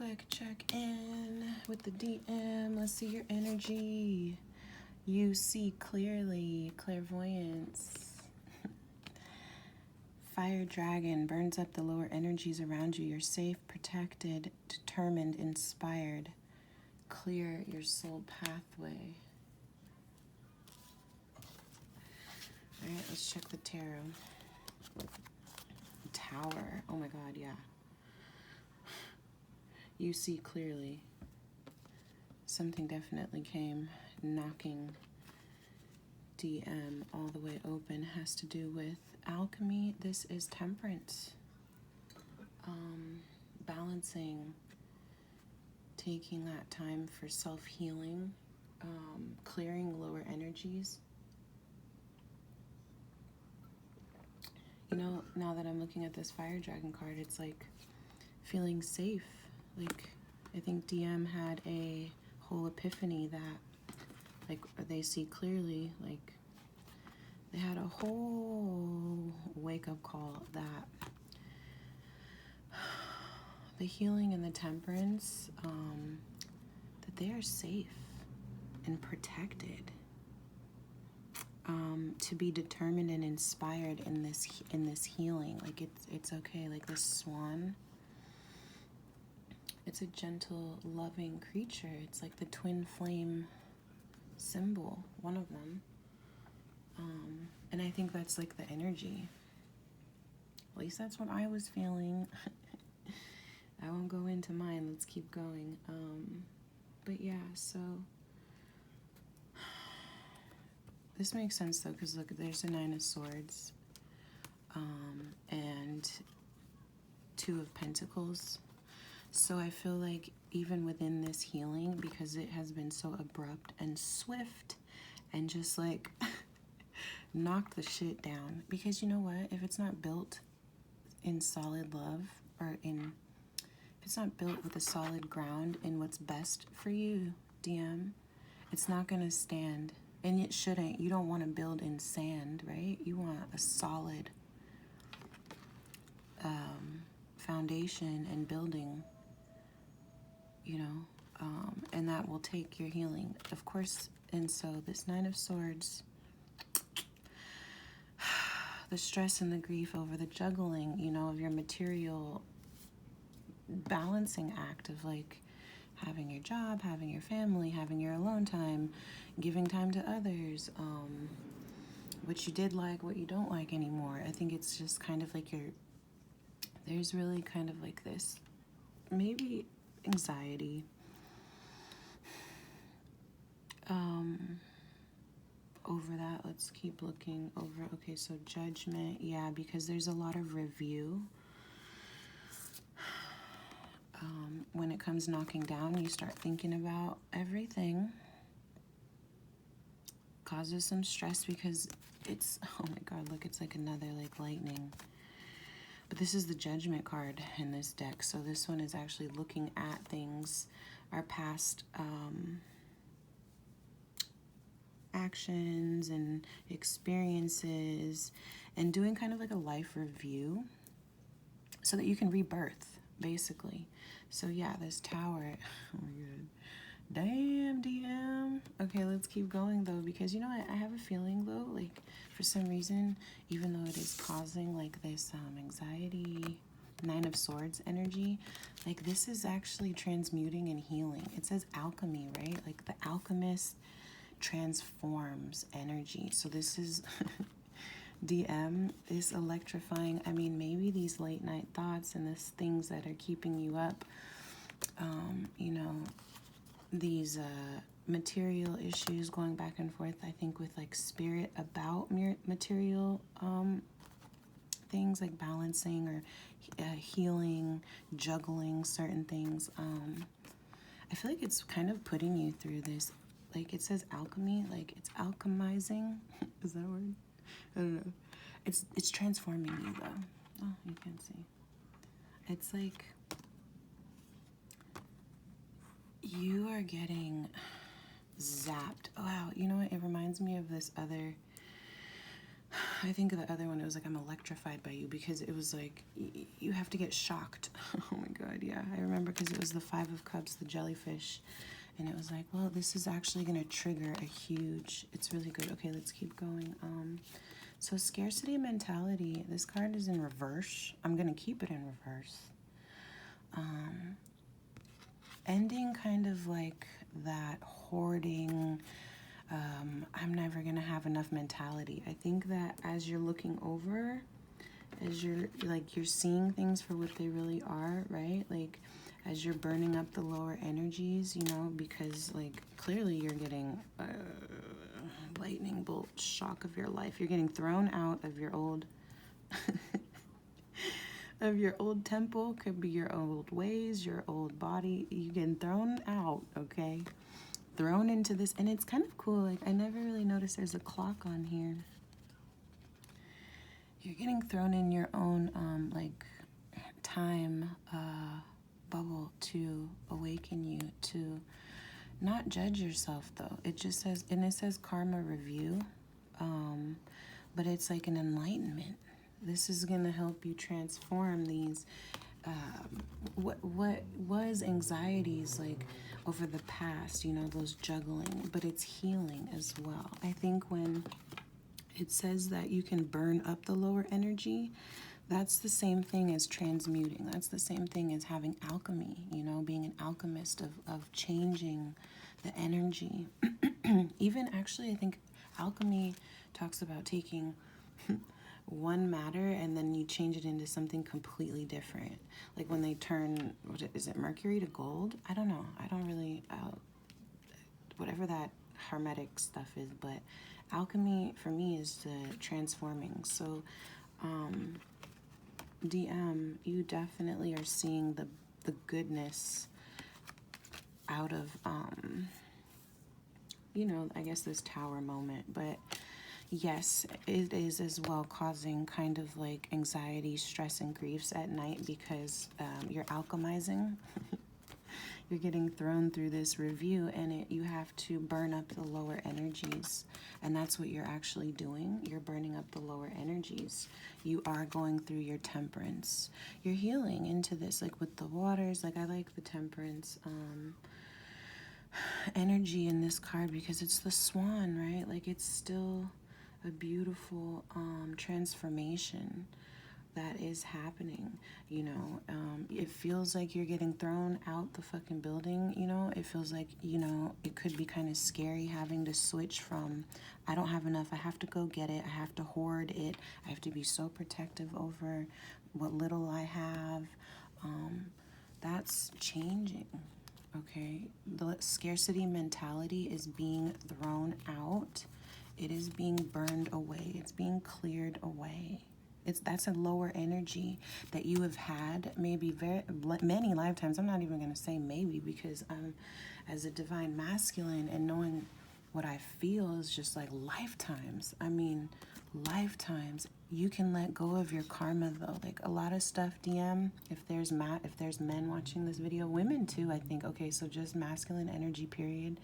quick check in with the DM. Let's see your energy. You see clearly. Clairvoyance. Fire dragon burns up the lower energies around you. You're safe, protected, determined, inspired. Clear your soul pathway. Alright, let's check the tarot. Tower. Oh my god, yeah. You see clearly. Something definitely came knocking DM all the way open. Has to do with alchemy. This is temperance. Balancing. Taking that time for self-healing. Clearing lower energies. You know, now that I'm looking at this fire dragon card, it's like feeling safe. Like, I think DM had a whole epiphany that, like, they see clearly, like, they had a whole wake-up call that the healing and the temperance, that they are safe and protected. To be determined and inspired in this healing. Like, it's okay. Like, this swan, it's a gentle, loving creature. It's like the twin flame symbol, one of them. And I think that's like the energy. At least that's what I was feeling. I won't go into mine. Let's keep going. But yeah, so this makes sense though, because look, there's a 9 of Swords, and 2 of Pentacles. So I feel like even within this healing, because it has been so abrupt and swift and just like knocked the shit down. Because you know what? If it's not built in solid love, or if it's not built with a solid ground in what's best for you, DM, it's not going to stand. And it shouldn't. You don't want to build in sand, right? You want a solid foundation and building, you know, and that will take your healing, of course. And so this 9 of Swords, the stress and the grief over the juggling, you know, of your material balancing act of like having your job, having your family, having your alone time, giving time to others, what you did like, what you don't like anymore. I think it's just kind of like there's really kind of like this, maybe anxiety, over that. Let's keep looking over. Okay, so Judgment, yeah, because there's a lot of review. When it comes knocking down, you start thinking about everything. Causes some stress because it's, oh my god, look, it's like another like lightning. But this is the Judgment card in this deck, so this one is actually looking at things, our past actions and experiences, and doing kind of like a life review so that you can rebirth, basically. So yeah, this Tower, oh my god, damn DM. Okay, let's keep going though, because you know what, I have a feeling though, like for some reason, even though it is causing like this anxiety, 9 of Swords energy, like this is actually transmuting and healing. It says alchemy, right? Like the alchemist transforms energy. So this is DM is electrifying. I mean, maybe these late night thoughts and these things that are keeping you up, you know, these material issues going back and forth, I think, with like spirit about material things, like balancing or healing, juggling certain things. I feel like it's kind of putting you through this, like it says alchemy, like it's alchemizing. Is that a word? I don't know. It's transforming you though. Oh, you can see. It's like you are getting zapped. Oh, wow, you know what? It reminds me of this other, I think of the other one, it was like I'm electrified by you, because it was like you have to get shocked. Oh my god, God, yeah. I remember because it was the Five of Cups, the jellyfish. And it was like, well, this is actually going to trigger a huge... It's really good. Okay, let's keep going. So scarcity mentality. This card is in reverse. I'm going to keep it in reverse. Ending kind of like that hoarding... I'm never going to have enough mentality. I think that as you're looking over, as you're seeing things for what they really are, right? Like as you're burning up the lower energies, you know, because like clearly you're getting lightning bolt shock of your life. You're getting thrown out of your old of your old temple. Could be your old ways, your old body. You're getting thrown out, okay? Thrown into this, and it's kind of cool. Like I never really noticed there's a clock on here. You're getting thrown in your own like time bubble to awaken you, to not judge yourself though. It just says, and it says karma review, but it's like an enlightenment. This is gonna help you transform these what was anxieties like over the past, you know, those juggling, but it's healing as well. I think when it says that you can burn up the lower energy, that's the same thing as transmuting. That's the same thing as having alchemy, you know, being an alchemist of changing the energy. Even actually, I think alchemy talks about taking one matter and then you change it into something completely different. Like when they turn, what is it, mercury to gold? I don't know. I don't really, whatever that hermetic stuff is, but alchemy for me is the transforming. So DM, you definitely are seeing the goodness out of you know, I guess this tower moment. But yes, it is as well causing kind of like anxiety, stress, and griefs at night because you're alchemizing. You're getting thrown through this review, and you have to burn up the lower energies. And that's what you're actually doing. You're burning up the lower energies. You are going through your temperance. You're healing into this, like with the waters. Like I like the temperance energy in this card because it's the swan, right? Like it's still a beautiful transformation that is happening, you know. It feels like you're getting thrown out the fucking building, you know. It feels like, you know, it could be kind of scary having to switch from I don't have enough, I have to go get it, I have to hoard it, I have to be so protective over what little I have. That's changing, okay? The scarcity mentality is being thrown out. It is being burned away. It's being cleared away. That's a lower energy that you have had maybe many lifetimes. I'm not even going to say maybe because as a divine masculine and knowing what I feel is just like lifetimes. I mean, lifetimes. You can let go of your karma though. Like a lot of stuff, DM, if there's men watching this video, women too, I think. Okay, so just masculine energy, period.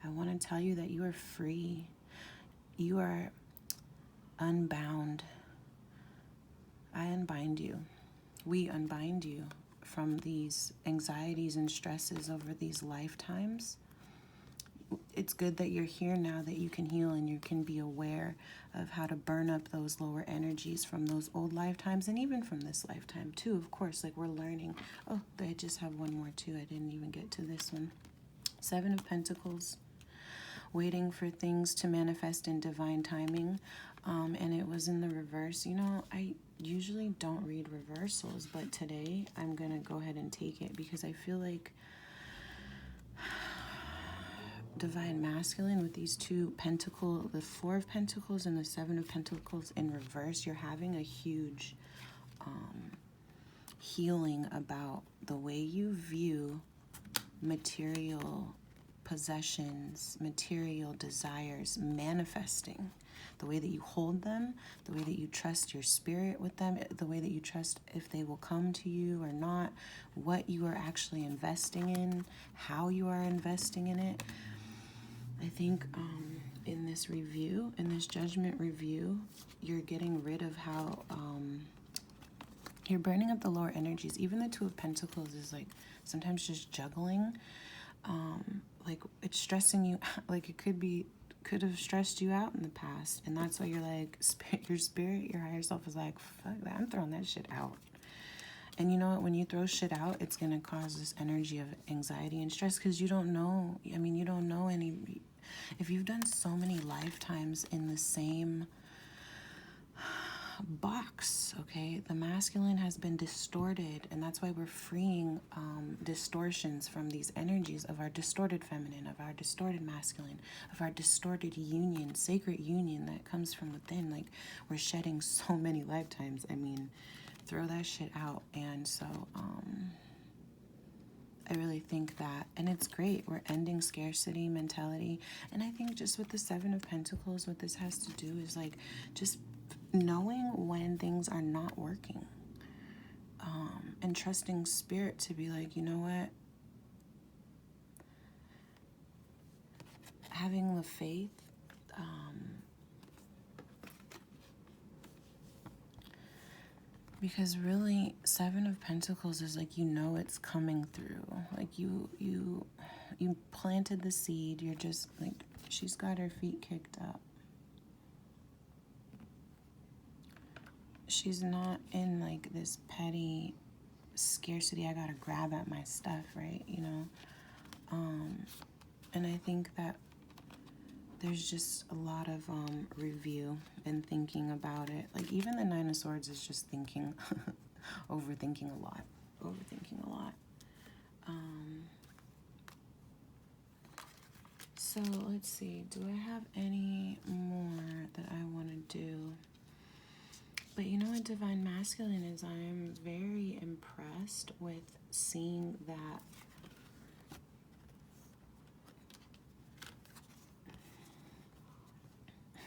I want to tell you that you are free. You are unbound. I unbind you. We unbind you from these anxieties and stresses over these lifetimes. It's good that you're here now, that you can heal and you can be aware of how to burn up those lower energies from those old lifetimes and even from this lifetime too, of course. Like we're learning. Oh, I just have one more too. I didn't even get to this one. Seven of Pentacles. Waiting for things to manifest in divine timing. And it was in the reverse. You know, I usually don't read reversals, but today I'm going to go ahead and take it because I feel like divine masculine with these two pentacles, the Four of Pentacles and the Seven of Pentacles in reverse, you're having a huge healing about the way you view material possessions, material desires manifesting, the way that you hold them, the way that you trust your spirit with them, the way that you trust if they will come to you or not, what you are actually investing in, how you are investing in it. I think in this review, in this judgment review, you're getting rid of how You're burning up the lower energies. Even the Two of Pentacles is like sometimes just juggling. Like it's stressing you. Like it could have stressed you out in the past, and that's why you're like, your spirit, your higher self is like, fuck that, I'm throwing that shit out. And you know what? When you throw shit out, it's going to cause this energy of anxiety and stress because you don't know. I mean, you don't know any. If you've done so many lifetimes in the same box, okay, the masculine has been distorted, and that's why we're freeing distortions from these energies of our distorted feminine, of our distorted masculine, of our distorted union, sacred union that comes from within. Like, we're shedding so many lifetimes. I mean, throw that shit out. And so I really think that, and it's great, we're ending scarcity mentality. And I think just with the Seven of Pentacles, what this has to do is like just knowing when things are not working, and trusting spirit to be like, you know what, having the faith, because really Seven of Pentacles is like, you know, it's coming through. Like you planted the seed. You're just like, she's got her feet kicked up. She's not in like this petty scarcity, I gotta grab at my stuff, right? You know, and I think that there's just a lot of review and thinking about it. Like even the Nine of Swords is just thinking, overthinking a lot. So let's see, do I have any more that I want to do? But you know what Divine Masculine is? I am very impressed with seeing that